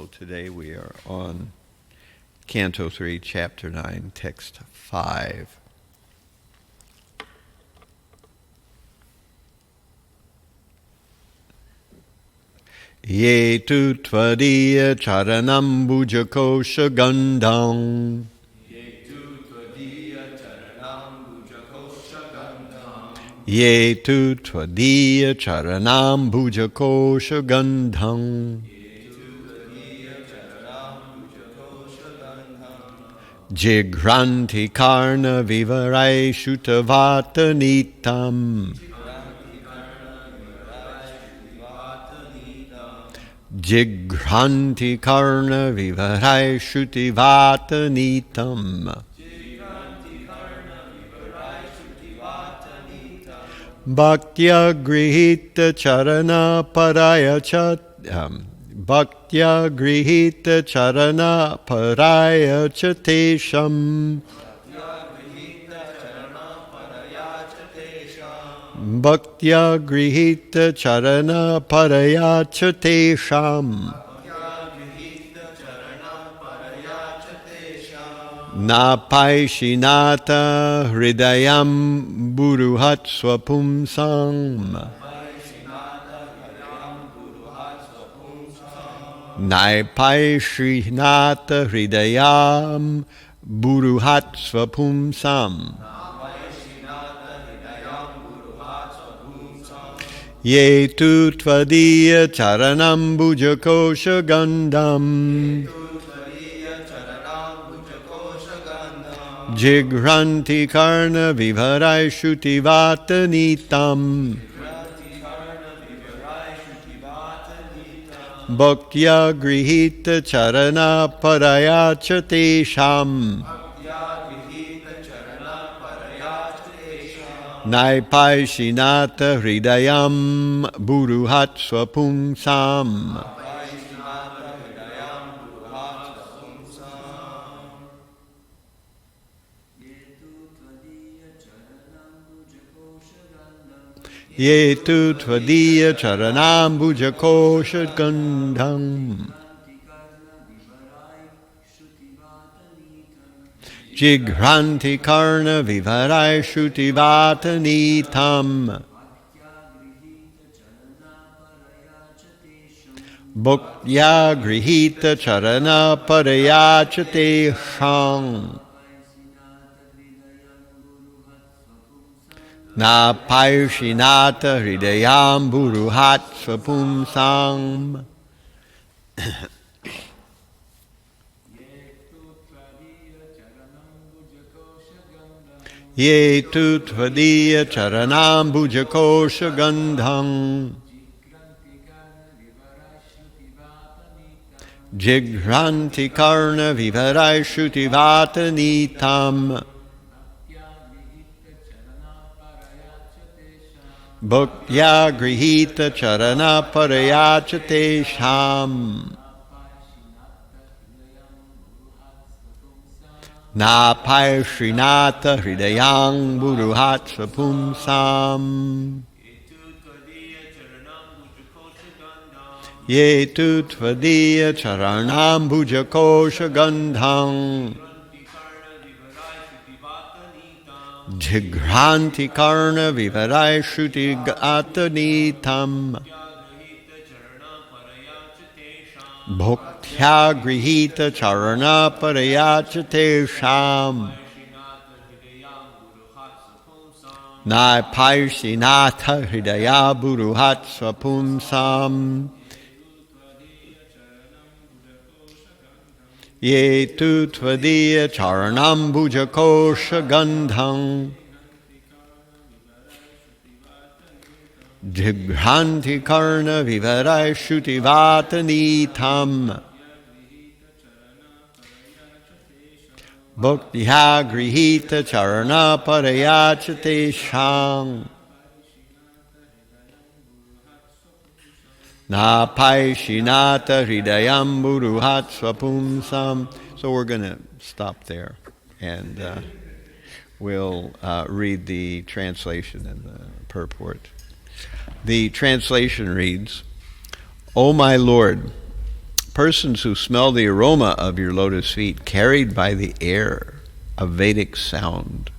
So today we are on Canto 3, Chapter 9, Text 5. Ye tu tvadiya charanam bhujakosha gandham. Ye tu tvadiya charanam bhujakosha gandham. Jigranti karna vivarai shutavata nitam. Jigranti karna vivarai shutivata nitam. Bhaktya grihita charana paraya Bhaktya grihita charana paraya chatesham. Bhaktya grihita charana paraya chatesham. Napaishinata hridayam buruhat swapumsam. Napaishinata hridayam buruhat swapumsam. Ye tu tvadiya charanam bhujakosha gandham. Jigranti karna vivarai shutivata nitam. Bhaktya grihita charana paraya chatesham. Naipaishinata hridayam buruhat swapumsam. Ye tu tvadiya charanam bhujakosha gandham. Jigranti karna vivarai shutivata nitam. Bhaktya grihita charana parayachate shang. Napaishinata hridayam buruhat swapumsam. Ye tu tvadiya charanam bhujakosha gandham. Jigranti karna vivarai shutivata nitam. Bhaktya grihita charana parayachate sham. Napaishinata hridayam buruhat swapumsam. Ye tu tvadiya charanam bhujakosha gandham. Jigranti karna vivarai shuti gata nitam. Bhaktya grihita charana parayachate sham. Napaishinata hridaya buruhat swapumsam. Ye tu tvadiya charanam bhujakosha gandham. Jigranti karna vivarai shutivata nitam. Bhaktya grihita charana parayachate shang. Napaishinata hridayam buruhat swapumsam. So we're going to stop there and we'll read the translation and the purport. The translation reads, O my Lord, Persons who smell the aroma of your lotus feet carried by the air of Vedic sound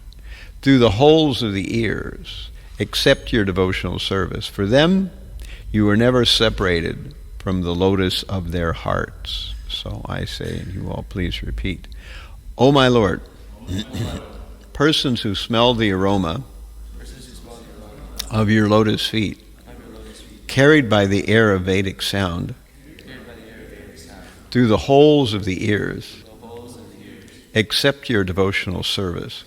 through the holes of the ears accept your devotional service. For them, you are never separated from the lotus of their hearts. So I say, and you all please repeat, O my Lord, persons who smell the aroma of your lotus feet, carried by the air of Vedic sound, through the holes of the ears, accept your devotional service.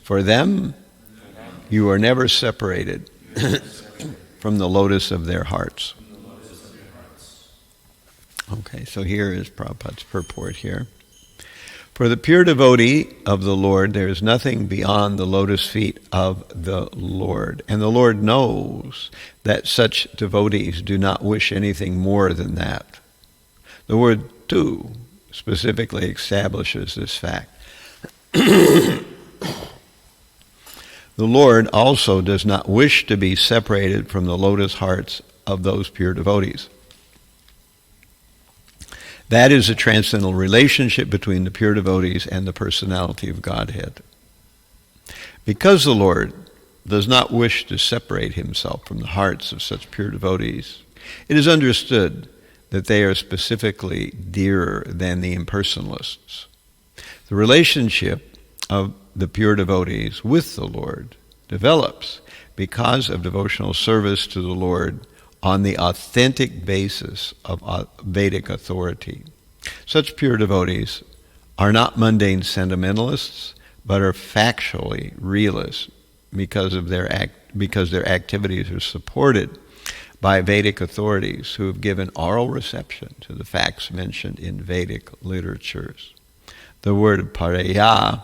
For them, you are never separated from the lotus of their hearts. Okay, so here is Prabhupada's purport here. For the pure devotee of the Lord, there is nothing beyond the lotus feet of the Lord. And the Lord knows that such devotees do not wish anything more than that. The word tu specifically establishes this fact. The Lord also does not wish to be separated from the lotus hearts of those pure devotees. That is a transcendental relationship between the pure devotees and the personality of Godhead. Because the Lord does not wish to separate himself from the hearts of such pure devotees, it is understood that they are specifically dearer than the impersonalists. The relationship of the pure devotees with the Lord develops because of devotional service to the Lord on the authentic basis of Vedic authority. Such pure devotees are not mundane sentimentalists, but are factually realists because their activities are supported by Vedic authorities who have given oral reception to the facts mentioned in Vedic literatures. The word paraya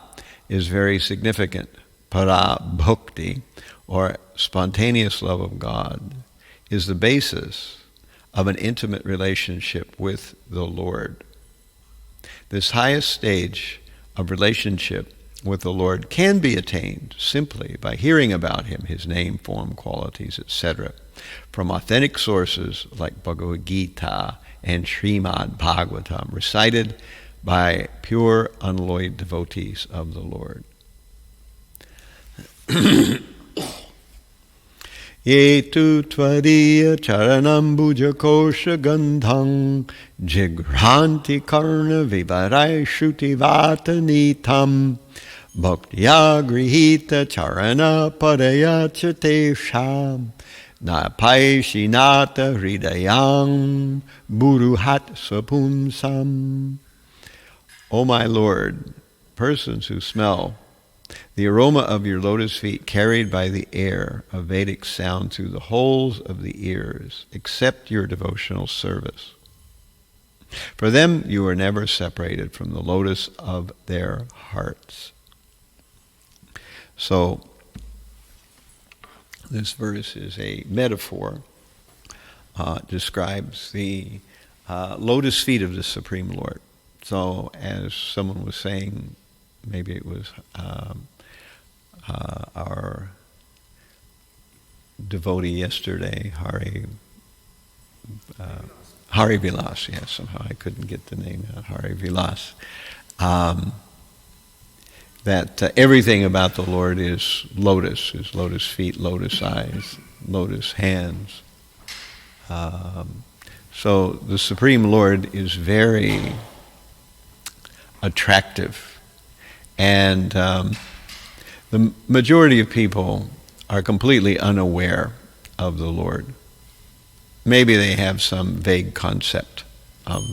is very significant. Para bhakti, or spontaneous love of God, is the basis of an intimate relationship with the Lord. This highest stage of relationship with the Lord can be attained simply by hearing about him, his name, form, qualities, etc., from authentic sources like Bhagavad Gita and Srimad Bhagavatam, recited by pure, unalloyed devotees of the Lord. Ye tu tvadiya charanambuja kosha gandhang jigranti karna vivarai shuti vatanitam bhaktya grihita charana padaya chate sham na paishinata hridayang buruhat sapumsam. O my Lord, persons who smell the aroma of your lotus feet carried by the air of Vedic sound through the holes of the ears, accept your devotional service. For them, you are never separated from the lotus of their hearts. So, this verse is a metaphor, describes the lotus feet of the Supreme Lord. So, as someone was saying, maybe it was our devotee yesterday, Hari Vilas, yes, somehow I couldn't get the name out, Hari Vilas, that everything about the Lord is lotus, his lotus feet, lotus eyes, lotus hands. So the Supreme Lord is very attractive. And the majority of people are completely unaware of the Lord. Maybe they have some vague concept of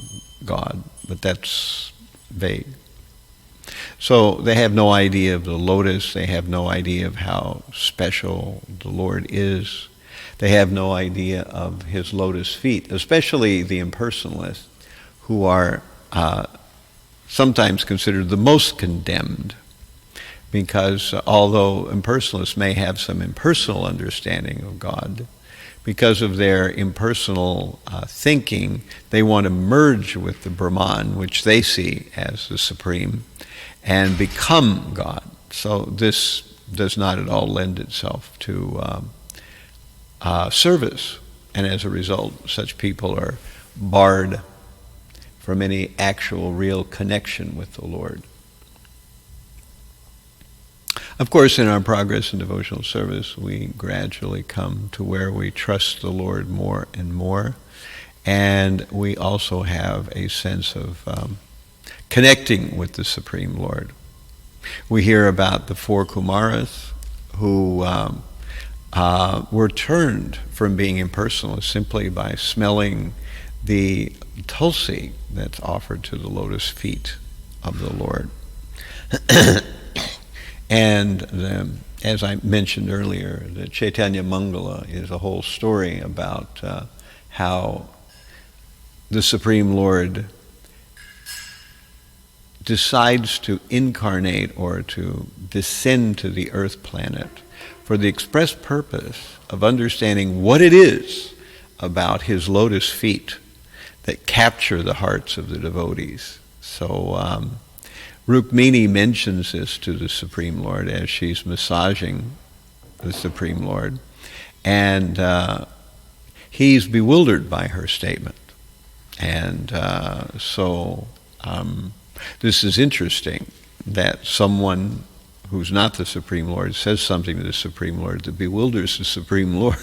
God, but that's vague. So they have no idea of the lotus. They have no idea of how special the Lord is. They have no idea of his lotus feet, especially the impersonalists, who are sometimes considered the most condemned, because although impersonalists may have some impersonal understanding of God, because of their impersonal thinking, they want to merge with the Brahman, which they see as the supreme, and become God. So this does not at all lend itself to service, and as a result, such people are barred from any actual real connection with the Lord. Of course, in our progress in devotional service, we gradually come to where we trust the Lord more and more, and we also have a sense of connecting with the Supreme Lord. We hear about the four Kumaras who were turned from being impersonalists simply by smelling the tulsi that's offered to the lotus feet of the Lord. And as I mentioned earlier, the Caitanya Mangala is a whole story about how the Supreme Lord decides to incarnate or to descend to the earth planet for the express purpose of understanding what it is about his lotus feet that capture the hearts of the devotees. So Rukmini mentions this to the Supreme Lord as she's massaging the Supreme Lord, and he's bewildered by her statement. And so this is interesting that someone who's not the Supreme Lord says something to the Supreme Lord that bewilders the Supreme Lord.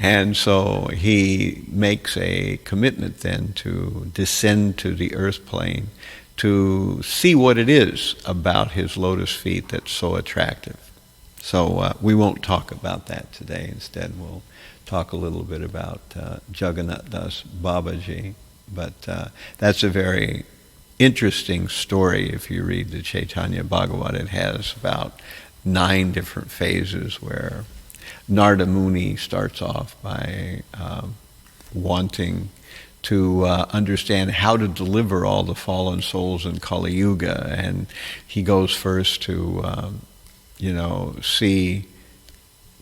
And so he makes a commitment then to descend to the earth plane to see what it is about his lotus feet that's so attractive. So we won't talk about that today. Instead, we'll talk a little bit about Jagannatha Dasa Babaji. But that's a very interesting story. If you read the Chaitanya Bhagavatam, it has about 9 different phases where Narada Muni starts off by wanting to understand how to deliver all the fallen souls in Kali Yuga, and he goes first to see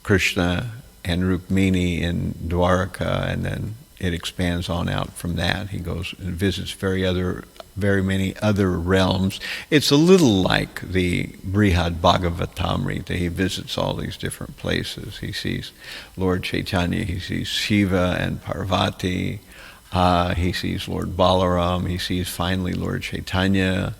Krishna and Rukmini in Dwaraka, and then it expands on out from that. He goes and visits very many other realms. It's a little like the Brihad Bhagavatamrita. He visits all these different places. He sees Lord Chaitanya, he sees Shiva and Parvati, he sees Lord Balaram, he sees finally Lord Chaitanya,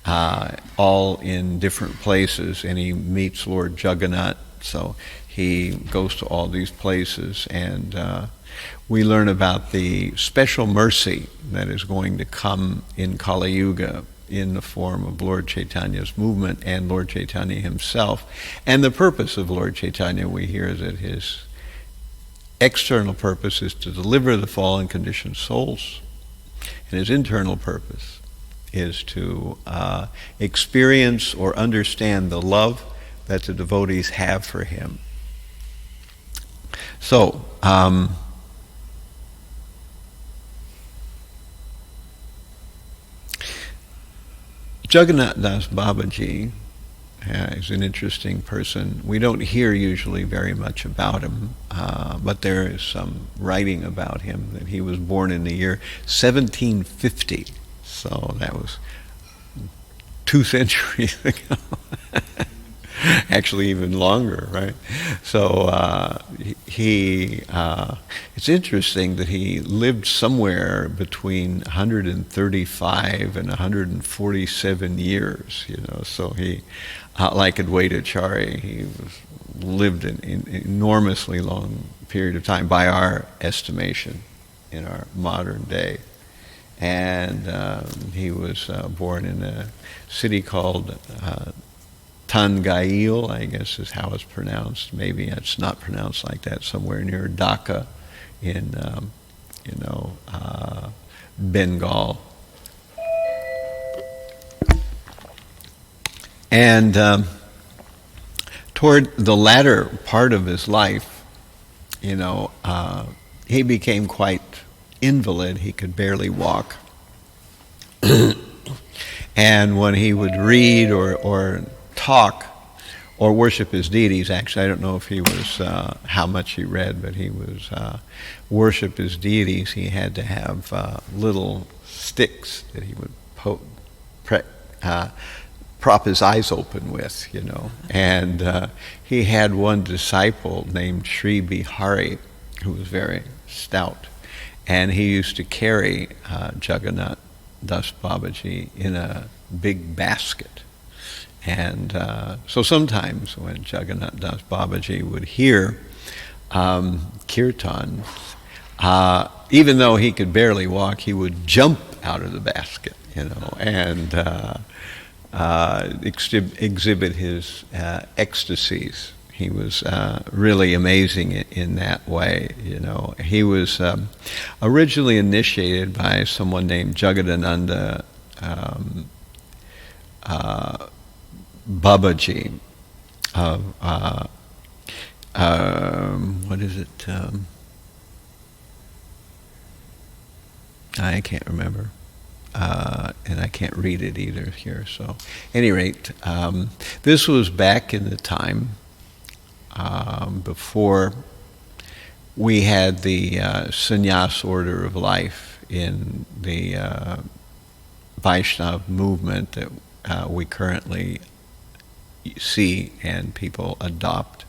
all in different places, and he meets Lord Jagannath. So he goes to all these places, and we learn about the special mercy that is going to come in Kali Yuga in the form of Lord Chaitanya's movement and Lord Chaitanya himself. And the purpose of Lord Chaitanya, we hear that his external purpose is to deliver the fallen conditioned souls, and his internal purpose is to experience or understand the love that the devotees have for him. So, Jagannatha Dasa Babaji is an interesting person. We don't hear usually very much about him, but there is some writing about him that he was born in the year 1750. So that was 2 centuries ago. Actually even longer, right? So it's interesting that he lived somewhere between 135 and 147 years, so he, like Advaitacharya, he lived an enormously long period of time by our estimation in our modern day. And he was born in a city called Tangail, I guess is how it's pronounced. Maybe it's not pronounced like that. Somewhere near Dhaka in, Bengal. And toward the latter part of his life, he became quite invalid. He could barely walk. And when he would read or talk or worship his deities, actually I don't know if he was how much he read, but he was worship his deities. He had to have little sticks that he would prop his eyes open with, and he had one disciple named Sri Bihari who was very stout, and he used to carry Jagannatha Dasa Babaji in a big basket. And so sometimes when Jagannatha Dasa Babaji would hear kirtan, even though he could barely walk, he would jump out of the basket, and exhibit his ecstasies. He was really amazing in that way, He was originally initiated by someone named Jagannatha Babaji of, what is it? I can't remember. And I can't read it either here. So, at any rate, this was back in the time before we had the sannyas order of life in the Vaishnava movement that we currently see and people adopt.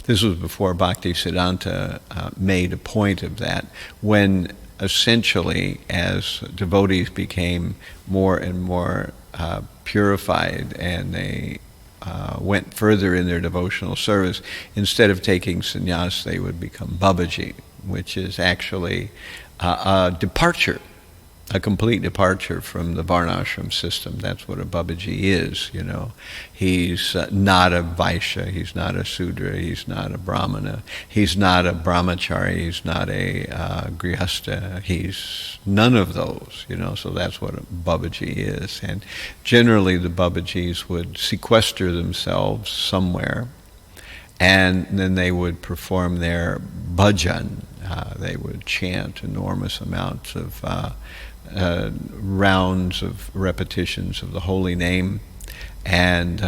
This was before Bhaktisiddhanta made a point of that, when essentially, as devotees became more and more purified and they went further in their devotional service, instead of taking sannyas, they would become Babaji, which is actually a departure, a complete departure from the Varnashram system. That's what a Babaji is, He's not a Vaishya, he's not a Sudra, he's not a Brahmana, he's not a Brahmachari, he's not a Grihastha, he's none of those, So that's what a Babaji is. And generally the Babajis would sequester themselves somewhere, and then they would perform their bhajan. They would chant enormous amounts of rounds of repetitions of the holy name, and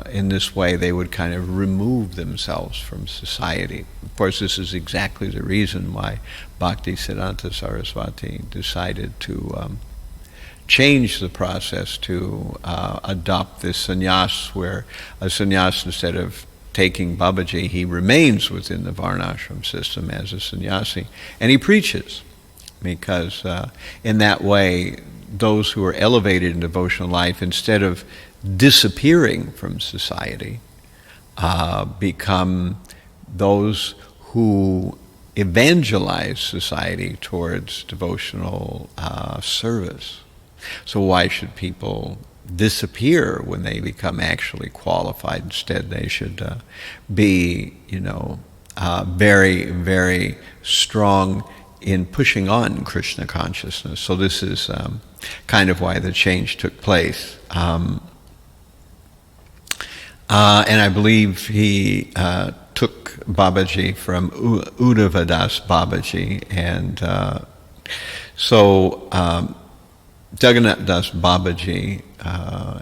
in this way they would kind of remove themselves from society. Of course, this is exactly the reason why Bhaktisiddhanta Saraswati decided to change the process to adopt this sannyas, where a sannyas, instead of taking Babaji, he remains within the Varnashram system as a sannyasi, and he preaches. Because in that way, those who are elevated in devotional life, instead of disappearing from society, become those who evangelize society towards devotional service. So why should people disappear when they become actually qualified? Instead, they should be, very, very strong in pushing on Krishna consciousness. So this is kind of why the change took place. And I believe he took Babaji from Uddhava Das Babaji. And so Jagannatha Das Babaji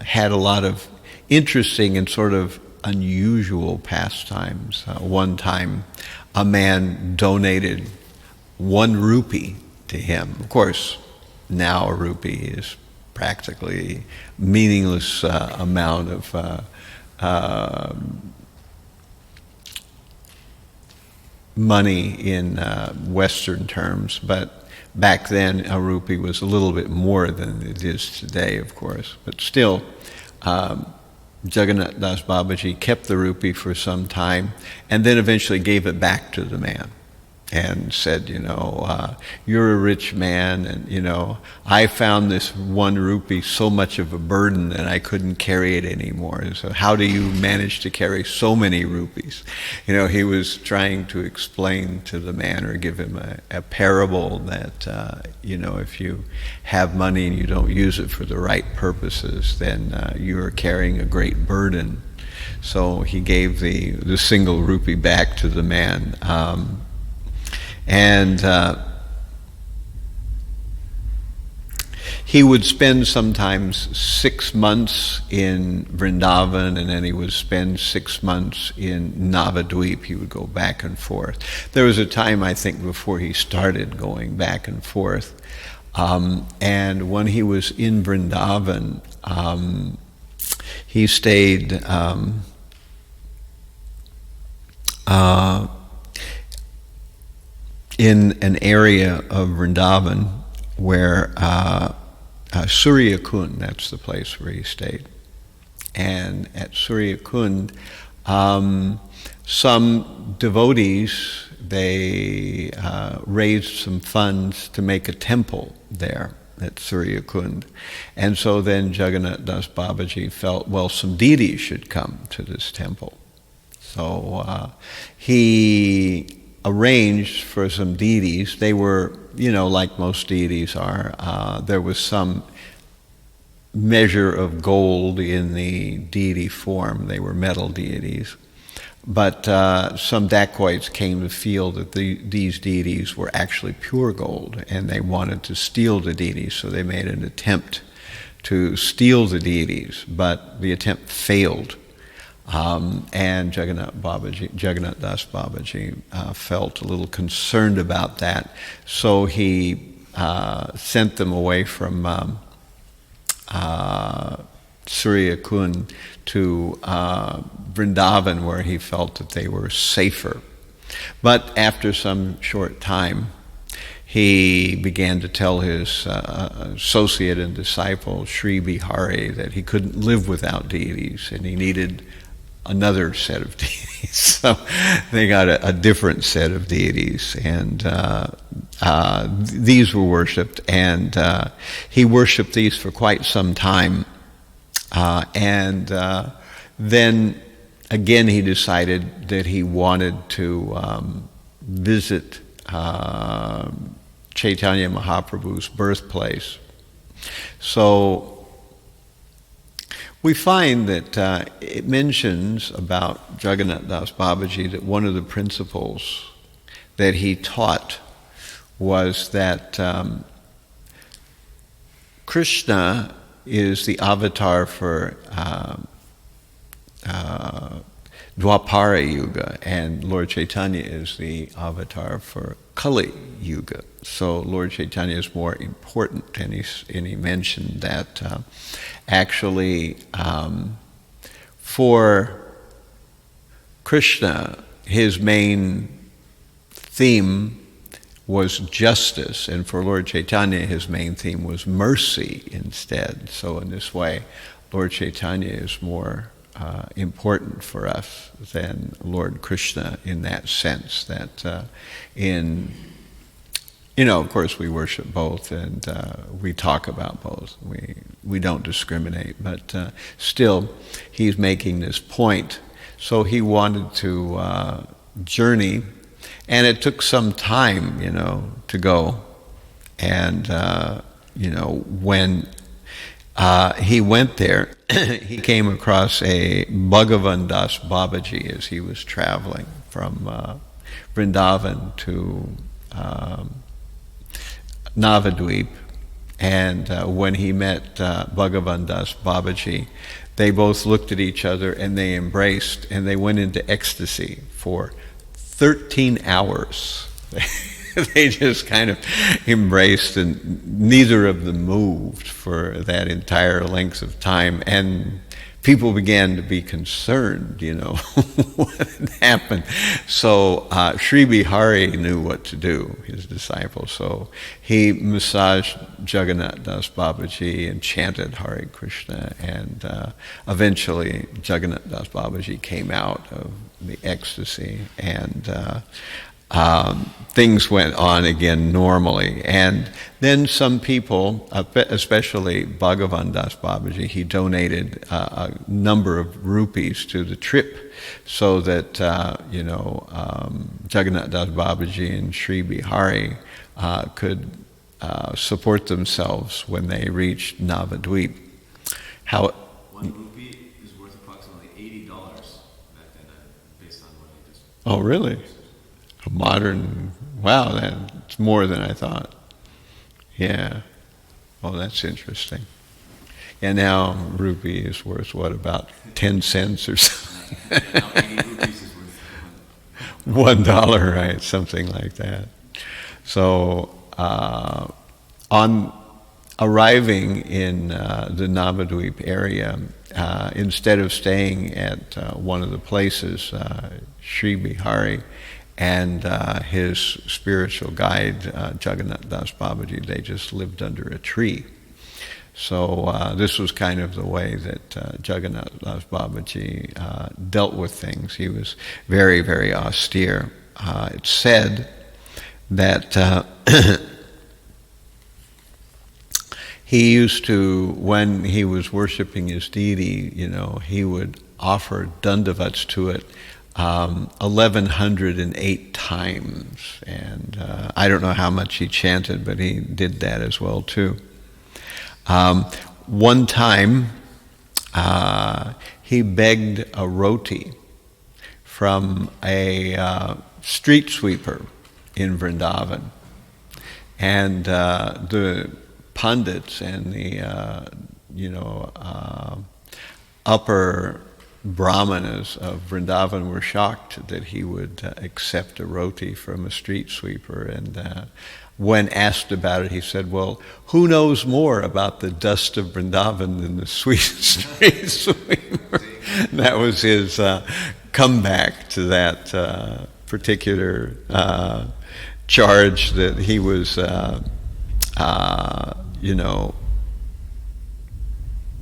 had a lot of interesting and sort of unusual pastimes. One time, a man donated 1 rupee to him. Of course, now a rupee is practically meaningless amount of money in Western terms, but back then a rupee was a little bit more than it is today, of course. But still, Jagannatha Das Babaji kept the rupee for some time and then eventually gave it back to the man and said, you're a rich man, and, I found this 1 rupee so much of a burden that I couldn't carry it anymore. So how do you manage to carry so many rupees? He was trying to explain to the man, or give him a parable that, if you have money and you don't use it for the right purposes, then you are carrying a great burden. So he gave the single rupee back to the man. And he would spend sometimes 6 months in Vrindavan, and then he would spend 6 months in Navadvip. He would go back and forth. There was a time, I think, before he started going back and forth. And when he was in Vrindavan, he stayed in an area of Vrindavan where Surya Kund, that's the place where he stayed. And at Surya Kund, some devotees, they raised some funds to make a temple there at Surya Kund. And so then Jagannatha Dasa Babaji felt, well, some deities should come to this temple. So he arranged for some deities. They were, like most deities are, there was some measure of gold in the deity form. They were metal deities. But some dacoits came to feel that these deities were actually pure gold, and they wanted to steal the deities, so they made an attempt to steal the deities, but the attempt failed. And Jagannatha Dasa Babaji felt a little concerned about that, so he sent them away from Surya Kund to Vrindavan, where he felt that they were safer. But after some short time, he began to tell his associate and disciple, Sri Bihari, that he couldn't live without deities, and he needed another set of deities. So they got a different set of deities, and these were worshipped, and he worshipped these for quite some time. And then again he decided that he wanted to visit Caitanya Mahaprabhu's birthplace. So we find that it mentions about Jagannatha Dasa Babaji that one of the principles that he taught was that Krishna is the avatar for Dwapara Yuga, and Lord Chaitanya is the avatar for Kali Yuga. So Lord Chaitanya is more important, and he mentioned that actually for Krishna, his main theme was justice, and for Lord Chaitanya, his main theme was mercy instead. So in this way, Lord Chaitanya is more important for us than Lord Krishna in that sense, that of course we worship both, and we talk about both. We don't discriminate, but still he's making this point. So he wanted to journey, and it took some time, to go. And, when he went there, he came across a Bhagavan Das Babaji as he was traveling from Vrindavan to Navadvip. And when he met Bhagavan Das Babaji, they both looked at each other and they embraced, and they went into ecstasy for 13 hours. They just kind of embraced, and neither of them moved for that entire length of time. And people began to be concerned, what had happened. So Sri Bihari knew what to do, his disciple. So he massaged Jagannatha Dasa Babaji and chanted Hare Krishna, and eventually Jagannatha Dasa Babaji came out of the ecstasy, and things went on again normally. And then some people, especially Bhagavan Das Babaji, he donated a number of rupees to the trip, so that Jagannatha Das Babaji and Sri Bihari could support themselves when they reached Navadvip. One rupee is worth approximately $80 back then, based on what I just... Oh, really? A modern, wow, that's more than I thought. Yeah. Oh, that's interesting. And now rupee is worth, what, about 10 cents or something? Now 80 rupees is worth $1, right? Something like that. So on arriving in the Navadvip area, instead of staying at one of the places, Sri Bihari and his spiritual guide, Jagannatha Dasa Babaji, they just lived under a tree. So this was kind of the way that Jagannatha Dasa Babaji dealt with things. He was very, very austere. It's said that he used to, when he was worshiping his deity, he would offer dandavats to it 1,108 times. And I don't know how much he chanted, but he did that as well too. One time, he begged a roti from a street sweeper in Vrindavan. And the pundits and the, upper brahmanas of Vrindavan were shocked that he would accept a roti from a street sweeper. And when asked about it, he said, well, who knows more about the dust of Vrindavan than the street sweeper? That was his comeback to that particular charge that he was,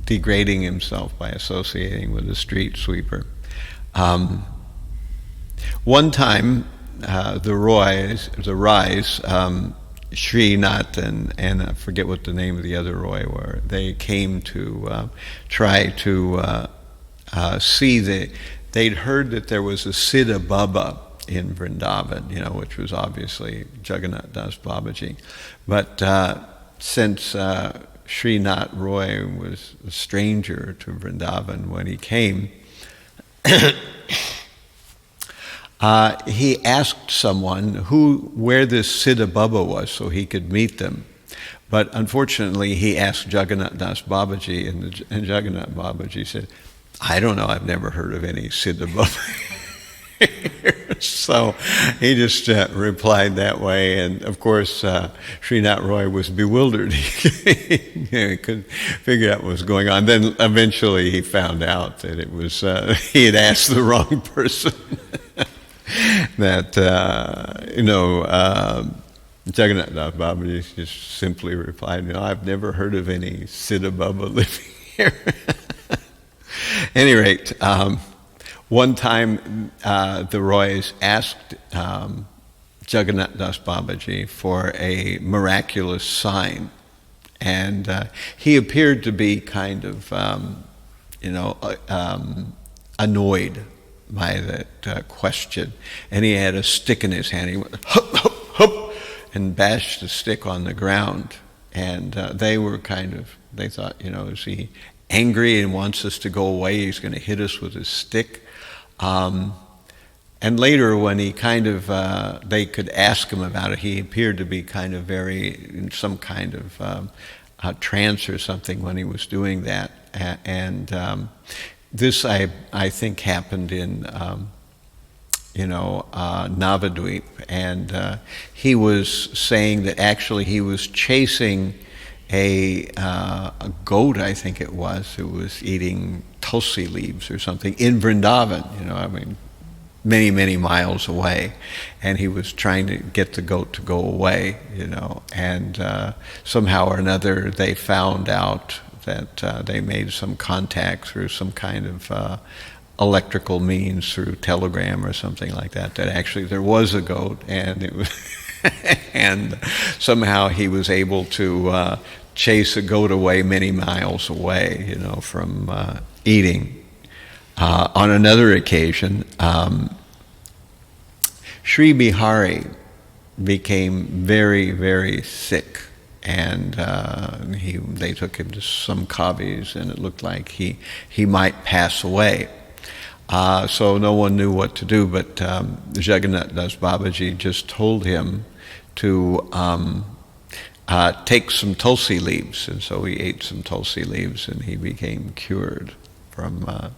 degrading himself by associating with a street sweeper. One time, the Rais, Srinath and I forget what the name of the other Roy were, they came to try to see they'd heard that there was a Siddha Baba in Vrindavan, which was obviously Jagannatha Dasa Babaji. But since Srinath Roy was a stranger to Vrindavan when he came, he asked someone where this Siddha Baba was so he could meet them. But unfortunately, he asked Jagannatha Dasa Babaji, and Jagannatha Babaji said, I don't know, I've never heard of any Siddha Baba. So he just replied that way, and of course Srinath Roy was bewildered. He couldn't figure out what was going on. Then eventually he found out that it was he had asked the wrong person. That Jagannatha Dasa Babaji just simply replied, I've never heard of any Siddha Baba living here. At any rate, one time the Roys asked Jagannatha Dasa Babaji for a miraculous sign, and he appeared to be kind of annoyed by that question, and he had a stick in his hand. He went hup hup hup and bashed the stick on the ground, and they thought, is he angry and wants us to go away? He's going to hit us with his stick. And later, when he they could ask him about it, he appeared to be kind of in some kind of trance or something when he was doing that. And this, I think, happened in, Navadvip. And he was saying that actually he was chasing a goat, I think it was, who was eating tulsi leaves or something in Vrindavan, many, many miles away. And he was trying to get the goat to go away, and somehow or another they found out that they made some contact through some kind of electrical means, through telegram or something like that, that actually there was a goat, and it was and somehow he was able to chase a goat away many miles away, from eating. On another occasion, Sri Bihari became very, very sick, and they took him to some kavis, and it looked like he might pass away. So no one knew what to do, but Jagannatha Dasa Babaji just told him to take some tulsi leaves, and so he ate some tulsi leaves, and he became cured from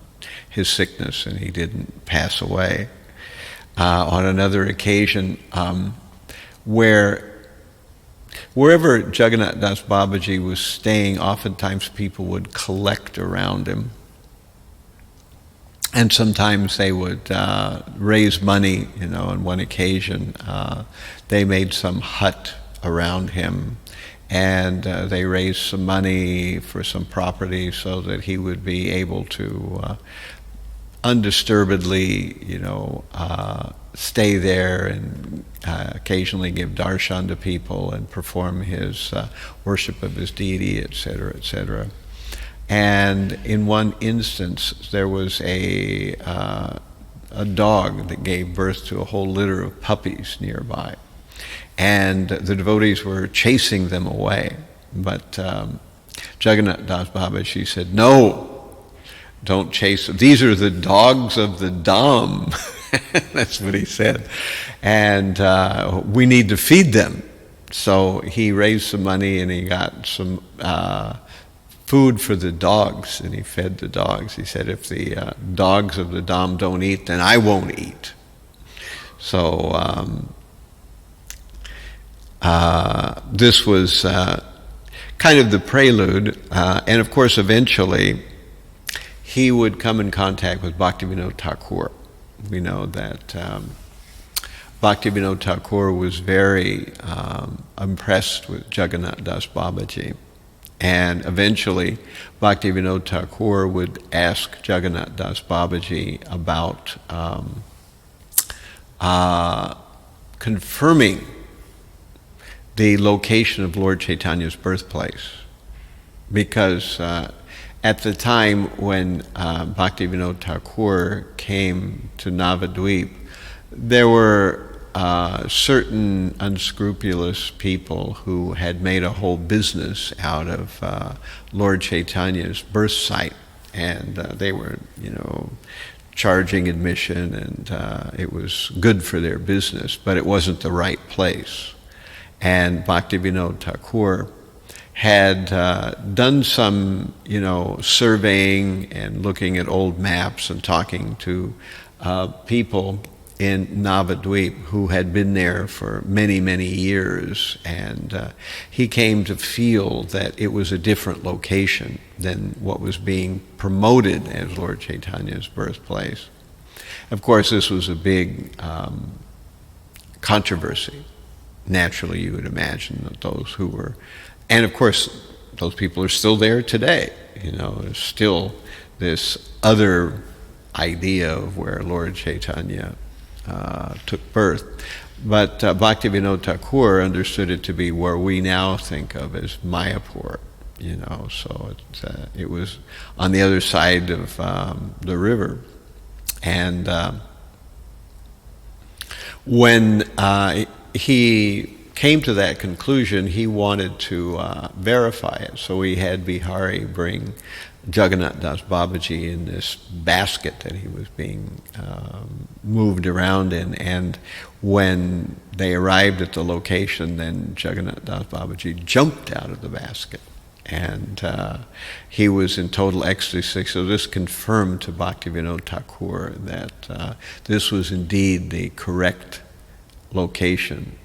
his sickness, and he didn't pass away. On another occasion, wherever Jagannatha Dasa Babaji was staying, oftentimes people would collect around him. And sometimes they would raise money, on one occasion they made some hut around him, and they raised some money for some property so that he would be able to undisturbedly, stay there and occasionally give darshan to people and perform his worship of his deity, etc., etc. And in one instance, there was a dog that gave birth to a whole litter of puppies nearby. And the devotees were chasing them away. But Jagannatha Dasa Babaji said, "No, don't chase them. These are the dogs of the Dham." That's what he said. And we need to feed them. So he raised some money and he got some food for the dogs, and he fed the dogs. He said, if the dogs of the Dham don't eat, then I won't eat. So this was kind of the prelude, and of course eventually he would come in contact with Bhaktivinoda Thakur. We know that Bhaktivinoda Thakur was very impressed with Jagannatha Dasa Babaji. And eventually, Bhaktivinoda Thakur would ask Jagannatha Dasa Babaji about confirming the location of Lord Chaitanya's birthplace. Because at the time when Bhaktivinoda Thakur came to Navadvip, there were certain unscrupulous people who had made a whole business out of Lord Chaitanya's birth site, and they were, charging admission, and it was good for their business, but it wasn't the right place. And Bhaktivinoda Thakur had done some, surveying and looking at old maps and talking to people in Navadvip who had been there for many, many years, and he came to feel that it was a different location than what was being promoted as Lord Chaitanya's birthplace. Of course, this was a big controversy. Naturally, you would imagine that those who were, and of course, those people are still there today. There's still this other idea of where Lord Chaitanya took birth. But Bhaktivinoda Thakur understood it to be where we now think of as Mayapur, so it was on the other side of the river. And when he came to that conclusion, he wanted to verify it. So he had Bihari bring Jagannatha Dasa Babaji in this basket that he was being moved around in, and when they arrived at the location, then Jagannatha Dasa Babaji jumped out of the basket, and he was in total ecstasy. So this confirmed to Bhaktivinoda Thakur that this was indeed the correct location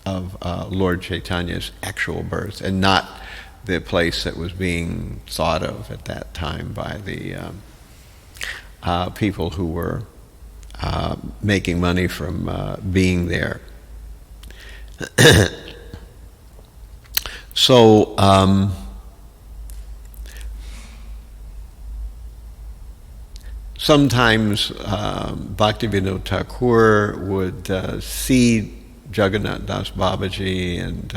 of Lord Chaitanya's actual birth, and not the place that was being thought of at that time by the people who were making money from being there. So sometimes Bhaktivinoda Thakur would see Jagannatha Dasa Babaji, and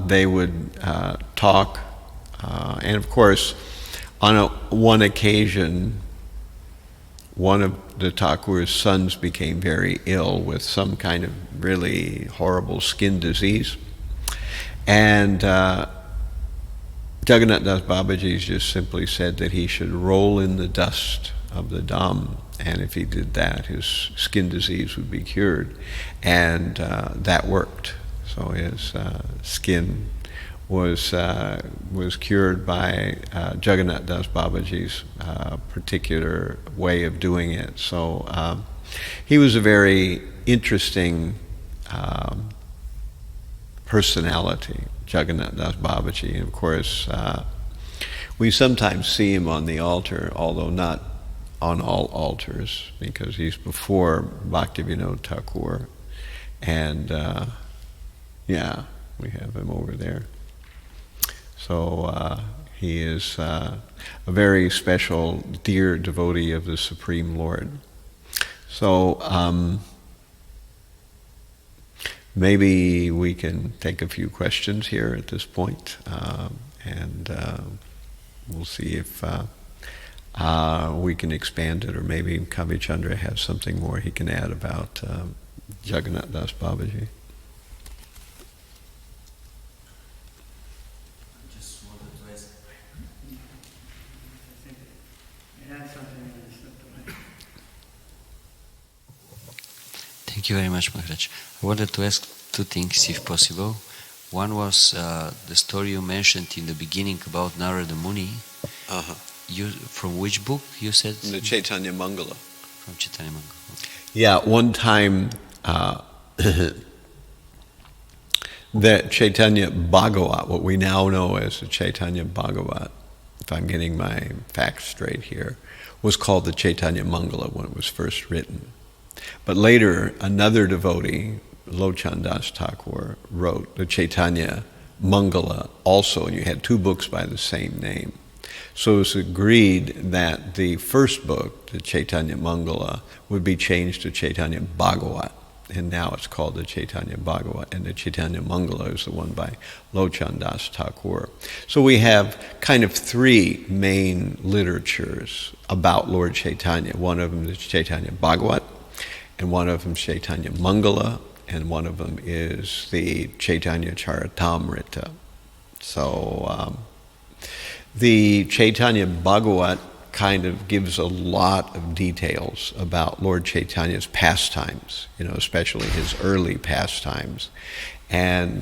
they would talk. And of course, on one occasion, one of the Thakur's sons became very ill with some kind of really horrible skin disease. And Jagannatha Dasa Babaji just simply said that he should roll in the dust of the Dham, and if he did that, his skin disease would be cured. And that worked. So his skin was cured by Jagannatha Dasa Babaji's particular way of doing it. So he was a very interesting personality, Jagannatha Dasa Babaji. And of course, we sometimes see him on the altar, although not on all altars, because he's before Bhaktivinoda Thakur. And yeah, we have him over there. So he is a very special, dear devotee of the Supreme Lord. So maybe we can take a few questions here at this point, and we'll see if we can expand it, or maybe Kavi Chandra has something more he can add about Jagannatha Dasa Babaji. Just wanted to ask. Thank you very much, Maharaj. I wanted to ask two things, if possible. One was the story you mentioned in the beginning about Narada Muni. From which book you said? The Caitanya Mangala. From Caitanya Mangala. Okay. Yeah, one time the Caitanya Bhagavat, what we now know as the Caitanya Bhagavat, if I'm getting my facts straight here, was called the Caitanya Mangala when it was first written. But later, another devotee, Lochan Das Thakur, wrote the Caitanya Mangala also, and you had two books by the same name. So it was agreed that the first book, the Caitanya Mangala, would be changed to Caitanya Bhagavat, and now it's called the Caitanya Bhagavat, and the Caitanya Mangala is the one by Lochan Das Thakur. So we have kind of three main literatures about Lord Chaitanya. One of them is Caitanya Bhagavat, and one of them is Caitanya Mangala, and one of them is the Caitanya Charitamrita. So the Caitanya Bhagavat kind of gives a lot of details about Lord Chaitanya's pastimes, especially his early pastimes, and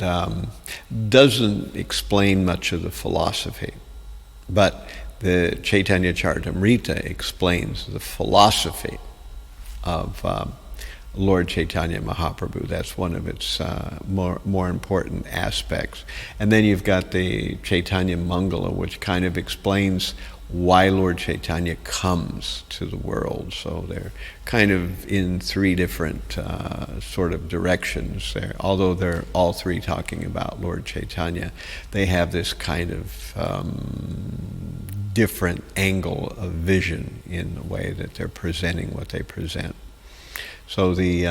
doesn't explain much of the philosophy. But the Caitanya Charitamrita explains the philosophy of Lord Chaitanya Mahaprabhu. That's one of its more important aspects. And then you've got the Caitanya Mangala, which kind of explains why Lord Chaitanya comes to the world. So they're kind of in three different sort of directions there. Although they're all three talking about Lord Chaitanya, they have this kind of different angle of vision in the way that they're presenting what they present. So the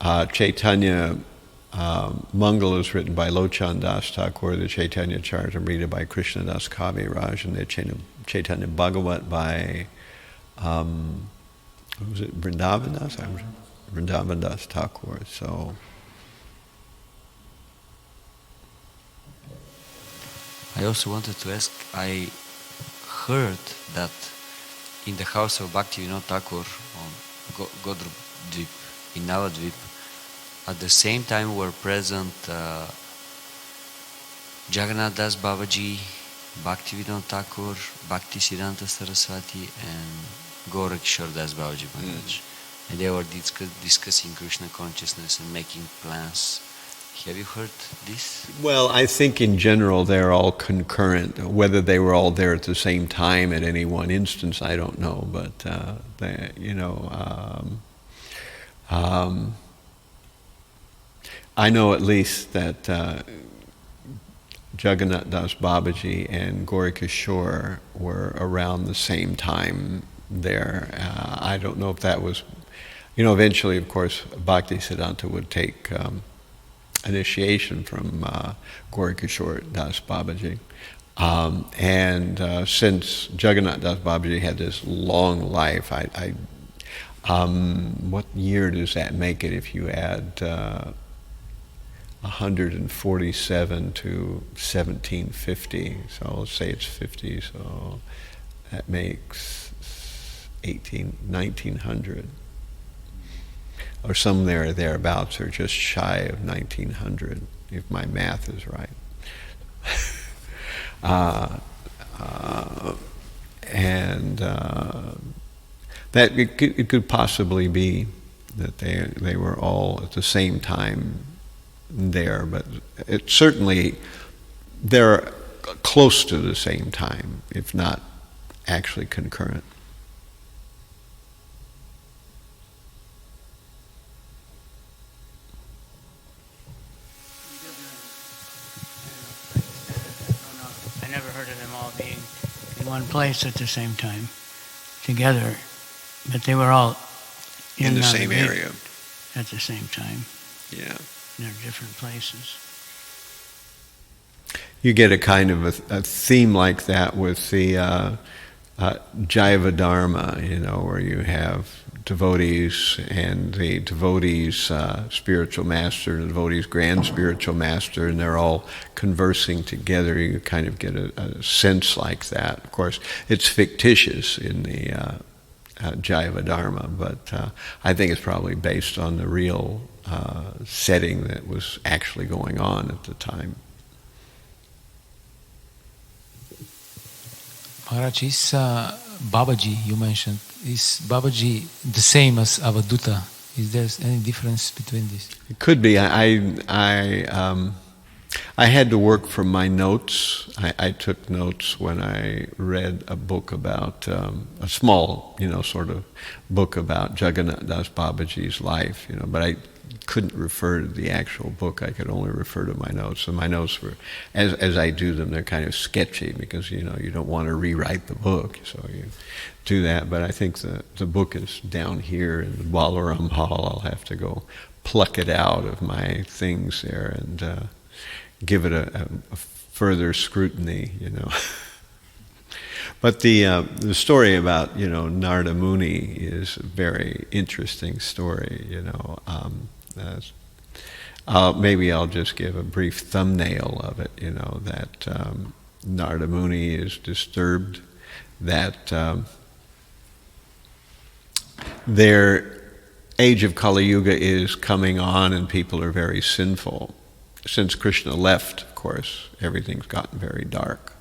Caitanya Mangala is written by Lochan Das Thakur, the Caitanya Charitamrita by Krishna Das Kaviraj, and the Caitanya Bhagavat by what was it, Vrindavan Das Thakur. So I also wanted to ask, I heard that in the house of Bhaktivinoda Thakur on Gaura Purnima in Navadvip, at the same time were present Jagannatha Dasa Babaji, Bhaktivinoda Thakur, Bhakti Siddhanta Saraswati, and Gaura Das Babaji Maharaj. And they were discussing Krishna consciousness and making plans. Have you heard this? well, I think in general they're all concurrent. Whether they were all there at the same time at any one instance, I don't know. But I know at least that Jagannatha Dasa Babaji and Gaura Kishore were around the same time there. I don't know if that was, eventually, of course, Bhakti Siddhanta would take initiation from Gaura Kishore Das Babaji. And since Jagannatha Das Babaji had this long life, what year does that make it if you add 147 to 1750? So let's say it's 50, so that makes 1900. Or some thereabouts, or just shy of 1900, if my math is right. That it could possibly be that they were all at the same time there, but it certainly they're close to the same time, if not actually concurrent. I never heard of them all being in one place at the same time, together, but they were all In the same area. at the same time. Yeah. They're different places. You get a kind of a theme like that with the Jaiva Dharma, where you have devotees and the devotees' spiritual master, the devotees' grand spiritual master, and they're all conversing together. You kind of get a sense like that. Of course, it's fictitious in the Jaiva Dharma, but I think it's probably based on the real setting that was actually going on at the time. Maharaj, is Babaji, you mentioned, is Babaji the same as Avadhuta? Is there any difference between these? It could be. I had to work from my notes. I took notes when I read a book about, a small, sort of book about Jagannatha Dasa Babaji's life, but I couldn't refer to the actual book. I could only refer to my notes. And my notes were, as I do them, they're kind of sketchy because, you don't want to rewrite the book. So you do that. But I think the book is down here in the Balaram Hall. I'll have to go pluck it out of my things there and give it a further scrutiny, But the story about, Narada Muni is a very interesting story, maybe I'll just give a brief thumbnail of it, that Narada Muni is disturbed that their age of Kali Yuga is coming on and people are very sinful. Since Krishna left, of course, everything's gotten very dark.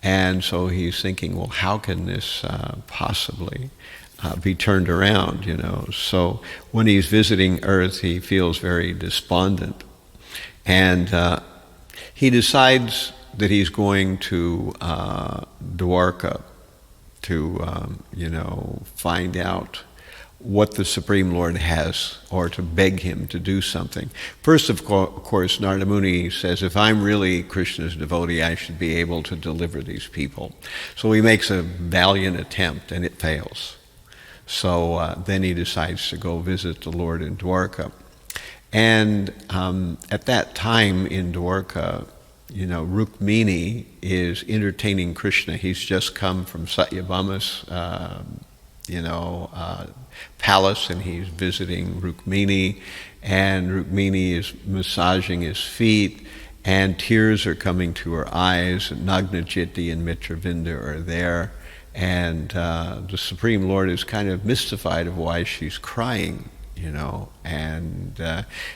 And so he's thinking, well, how can this possibly be turned around, So when he's visiting Earth, he feels very despondent. And he decides that he's going to Dwarka to, find out what the Supreme Lord has, or to beg him to do something. First, of course, Narada Muni says, if I'm really Krishna's devotee, I should be able to deliver these people. So he makes a valiant attempt, and it fails. So then he decides to go visit the Lord in Dwarka. And at that time in Dwarka, Rukmini is entertaining Krishna. He's just come from Satyabhama's palace, and he's visiting Rukmini, and Rukmini is massaging his feet, and tears are coming to her eyes, and Nagnajiti and Mitravinda are there, and the Supreme Lord is kind of mystified of why she's crying, and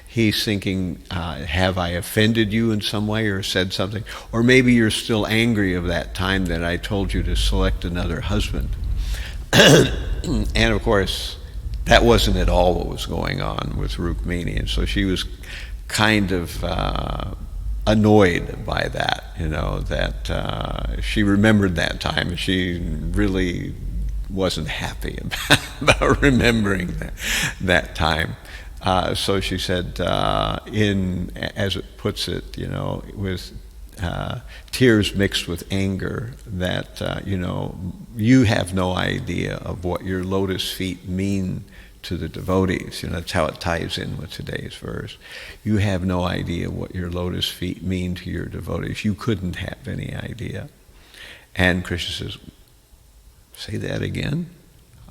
he's thinking, have I offended you in some way or said something? Or maybe you're still angry of that time that I told you to select another husband. And of course, that wasn't at all what was going on with Rukmini, and so she was kind of annoyed by that, that she remembered that time, and she really wasn't happy about remembering that time. So she said, as it puts it, with tears mixed with anger, that, you have no idea of what your lotus feet mean to the devotees. That's how it ties in with today's verse. You have no idea what your lotus feet mean to your devotees. You couldn't have any idea. And Krishna says, say that again?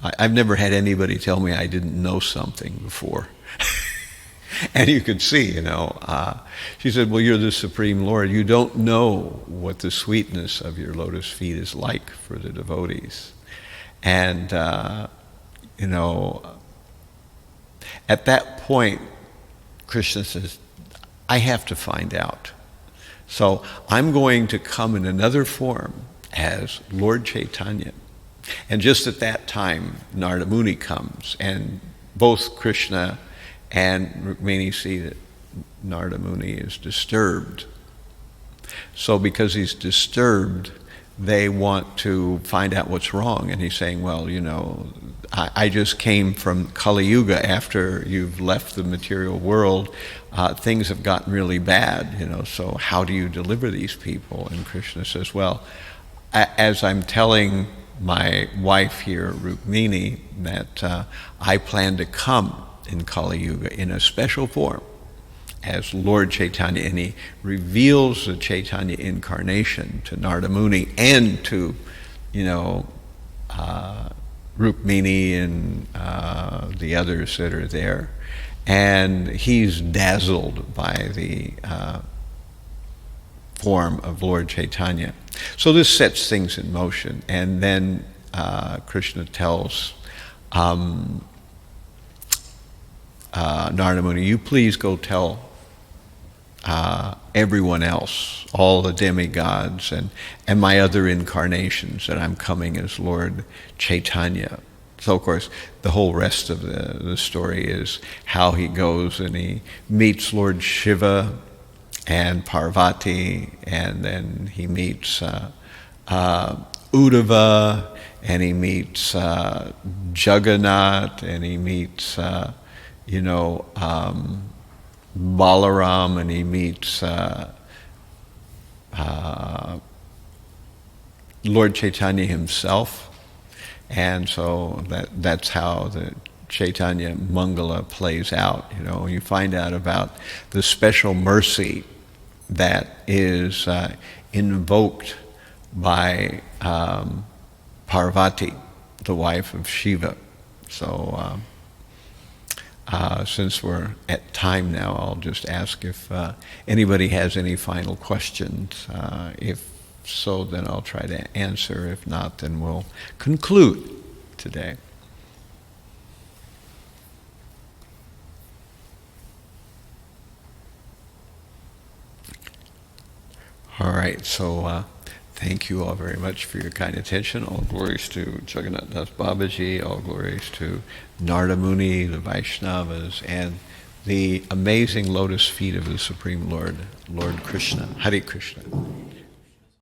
I've never had anybody tell me I didn't know something before. And you could see, she said, well, you're the Supreme Lord. You don't know what the sweetness of your lotus feet is like for the devotees. And, at that point, Krishna says, I have to find out. So I'm going to come in another form as Lord Chaitanya. And just at that time, Narada Muni comes, and both Krishna and Rukmini see that Narada Muni is disturbed. So because he's disturbed, they want to find out what's wrong. And he's saying, well, I just came from Kali Yuga. After you've left the material world, things have gotten really bad, so how do you deliver these people? And Krishna says, well, as I'm telling my wife here, Rukmini, that I plan to come in Kali Yuga in a special form as Lord Chaitanya, and he reveals the Chaitanya incarnation to Narada Muni and to, Rukmini and the others that are there. And he's dazzled by the form of Lord Chaitanya. So this sets things in motion. And then Krishna tells Narada Muni, you please go tell everyone else, all the demigods and my other incarnations, that I'm coming as Lord Chaitanya. So of course the whole rest of the story is how he goes and he meets Lord Shiva and Parvati, and then he meets Uddhava, and he meets Jagannath, and he meets Balaram, and he meets Lord Chaitanya himself. And so that's how the Caitanya Mangala plays out. You find out about the special mercy that is invoked by Parvati, the wife of Shiva. So since we're at time now, I'll just ask if anybody has any final questions. If so, then I'll try to answer. If not, then we'll conclude today. All right, so thank you all very much for your kind attention. All glories to Jagannatha Dasa Babaji, all glories to Narada Muni, the Vaishnavas, and the amazing lotus feet of the Supreme Lord, Lord Krishna. Hare Krishna.